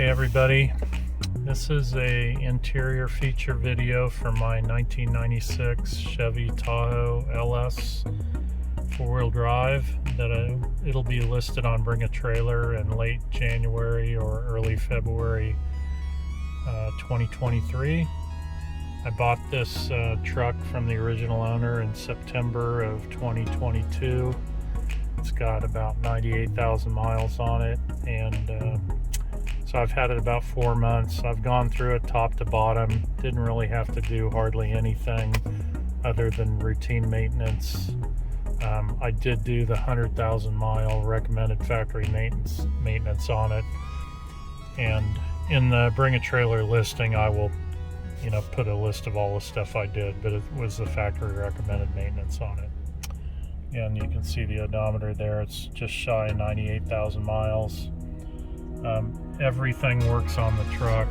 Hey everybody, this is a interior feature video for my 1996 Chevy Tahoe LS four-wheel drive that it'll be listed on Bring a Trailer in late January or early February 2023. I bought this truck from the original owner in September of 2022. It's got about 98,000 miles on it, and so I've had it about 4 months. I've gone through it top to bottom. Didn't really have to do hardly anything other than routine maintenance. I did do the 100,000 mile recommended factory maintenance on it, and in the Bring a Trailer listing I will put a list of all the stuff I did, but it was the factory recommended maintenance on it. And you can see the odometer there, it's just shy of 98,000 miles. Everything works on the truck.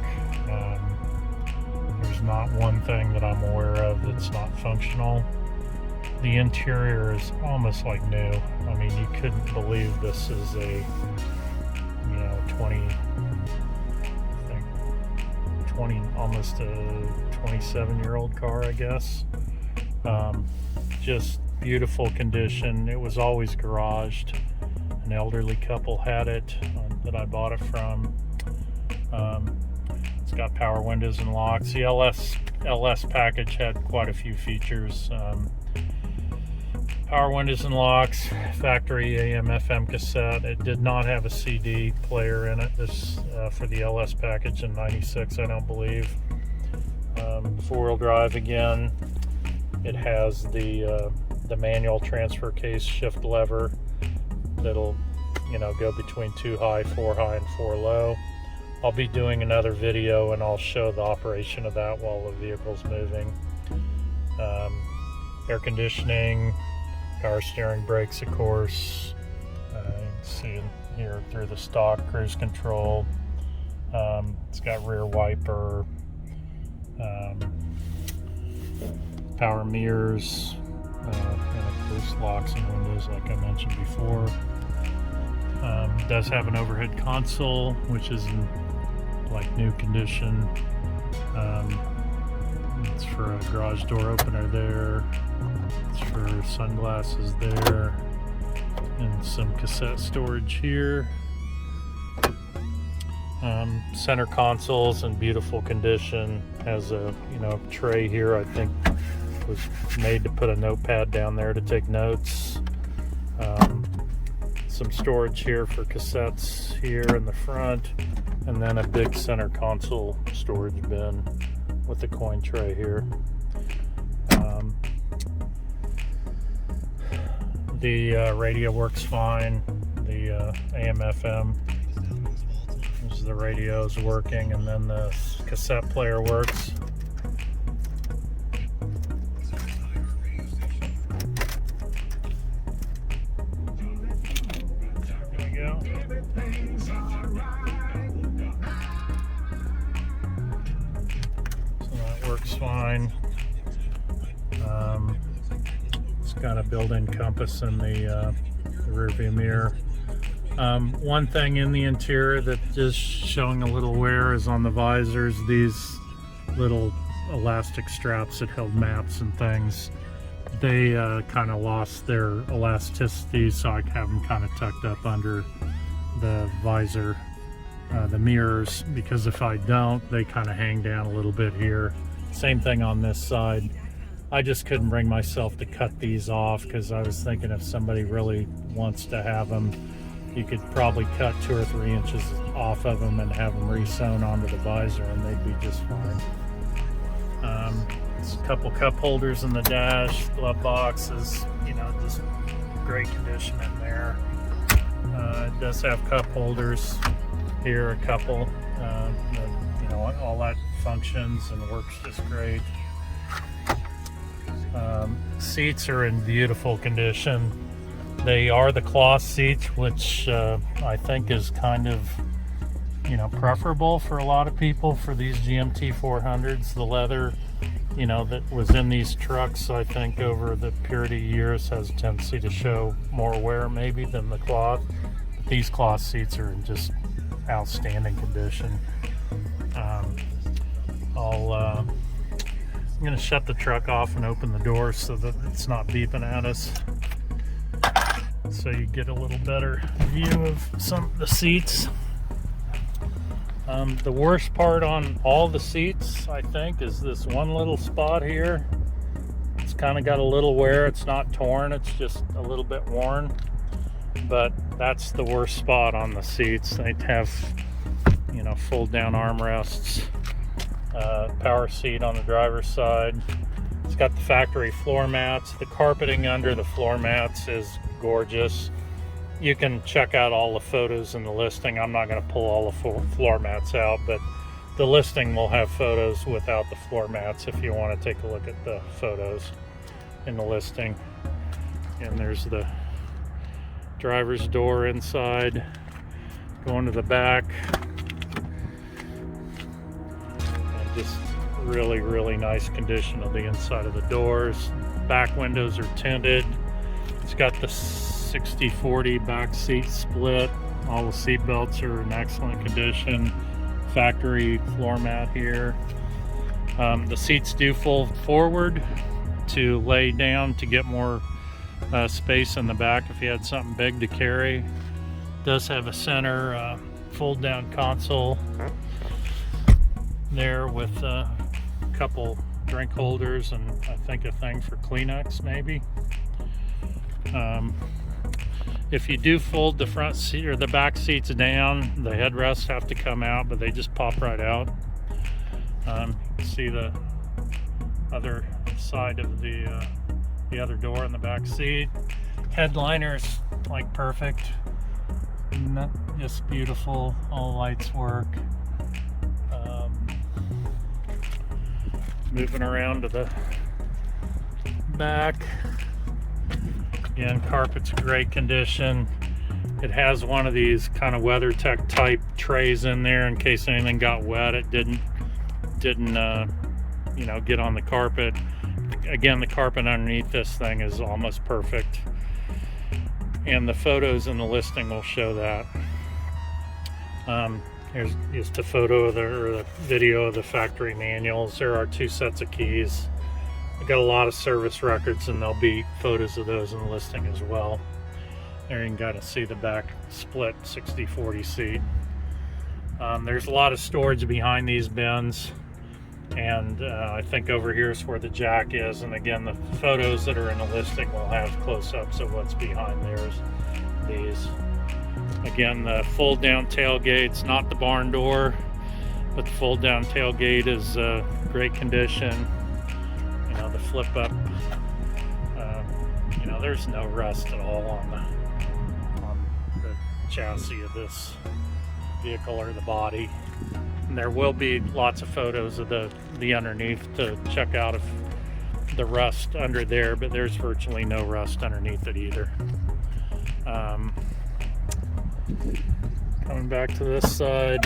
There's not one thing that I'm aware of that's not functional. The interior is almost like new. I mean, you couldn't believe this is a 20 almost a 27-year-old car, I guess. Just beautiful condition. It was always garaged. An elderly couple had it that I bought it from. It's got power windows and locks. The LS package had quite a few features. Power windows and locks, factory AM/FM cassette. It did not have a CD player in it. This for the LS package in '96, I don't believe. Four-wheel drive again. It has the manual transfer case shift lever that'll go between 2 high, 4 high, and 4 low. I'll be doing another video and I'll show the operation of that while the vehicle's moving. Air conditioning, power steering, brakes, of course. You can see in here through the stock, cruise control. It's got rear wiper, power mirrors, and of course locks and windows like I mentioned before. It does have an overhead console, which is in like new condition. It's for a garage door opener there. It's for sunglasses there, and some cassette storage here. Center console's in beautiful condition. Has a tray here. I think was made to put a notepad down there to take notes. Some storage here for cassettes here in the front, and then a big center console storage bin with a coin tray here. The radio works fine. The AM/FM, the radio is working, and then the cassette player works. Works fine. It's got a built-in compass in the rear view mirror. One thing in the interior that is showing a little wear is on the visors. These little elastic straps that held maps and things, they kind of lost their elasticity, so I have them kind of tucked up under the visor, the mirrors, because if I don't, they kind of hang down a little bit here. Same thing on this side. I just couldn't bring myself to cut these off, because I was thinking if somebody really wants to have them, you could probably cut 2 or 3 inches off of them and have them re-sewn onto the visor, and they'd be just fine. There's a couple cup holders in the dash, glove boxes, just great condition in there. It does have cup holders here, a couple. All that functions and works just great. Seats are in beautiful condition. They are the cloth seats, which I think is kind of preferable for a lot of people for these GMT 400s. The leather that was in these trucks, I think over the period of years has a tendency to show more wear maybe than the cloth. But these cloth seats are in just outstanding condition. I'm going to shut the truck off and open the door so that it's not beeping at us, so you get a little better view of some of the seats. The worst part on all the seats, I think, is this one little spot here. It's kind of got a little wear. It's not torn, it's just a little bit worn, but that's the worst spot on the seats. They have, you know, fold down armrests, power seat on the driver's side. It's got the factory floor mats. The carpeting under the floor mats is gorgeous. You can check out all the photos in the listing. I'm not going to pull all the floor mats out, but the listing will have photos without the floor mats if you want to take a look at the photos in the listing. And there's the driver's door inside. Going to the back. And just really nice condition of the inside of the doors. Back windows are tinted. It's got the 60/40 back seat split. All the seat belts are in excellent condition. Factory floor mat here. The seats do fold forward to lay down to get more space in the back if you had something big to carry. It does have a center fold down console there with a couple drink holders and I think a thing for Kleenex maybe. If you do fold the front seat or the back seats down, the headrests have to come out, but they just pop right out. You can see the other side of the other door in the back seat. Headliner's like perfect, just beautiful. All lights work. Moving around to the back. Again, carpet's great condition. It has one of these kind of WeatherTech type trays in there in case anything got wet. It didn't you know, get on the carpet. Again, the carpet underneath this thing is almost perfect, and the photos in the listing will show that. Here's just a photo of the video of the factory manuals. There are 2 sets of keys. I've got a lot of service records, and there'll be photos of those in the listing as well. There you can kind of see the back split 60/40 seat. There's a lot of storage behind these bins, and I think over here is where the jack is. And again, the photos that are in the listing will have close-ups of what's behind these. Again, the fold-down tailgate's not the barn door, but the fold-down tailgate is great condition. You know, the flip up, you know, there's no rust at all on the chassis of this vehicle or the body. And there will be lots of photos of the underneath to check out if the rust under there, but there's virtually no rust underneath it either. Coming back to this side,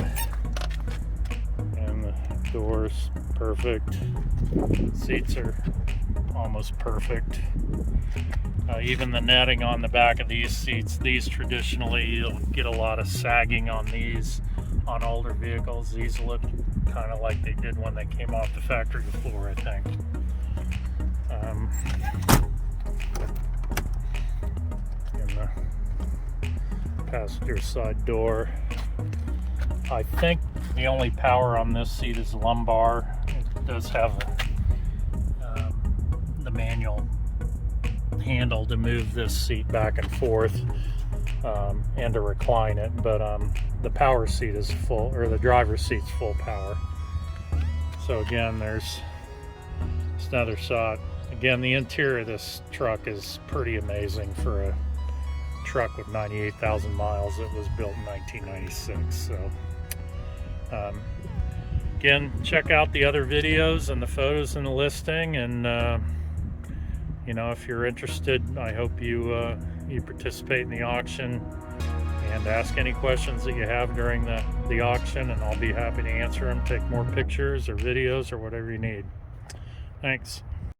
and the doors perfect. Seats are almost perfect. Even the netting on the back of these seats, these traditionally you'll get a lot of sagging on these on older vehicles. These look kind of like they did when they came off the factory floor, I think. In the passenger side door, I think the only power on this seat is lumbar. It does have the manual handle to move this seat back and forth and to recline it, but the power seat is full, or the driver's seat's full power. So again, there's another shot. Again, the interior of this truck is pretty amazing for a truck with 98,000 miles. It was built in 1996. So again, check out the other videos and the photos in the listing, and you know, if you're interested, I hope you you participate in the auction and ask any questions that you have during the auction, and I'll be happy to answer them, take more pictures or videos or whatever you need. Thanks.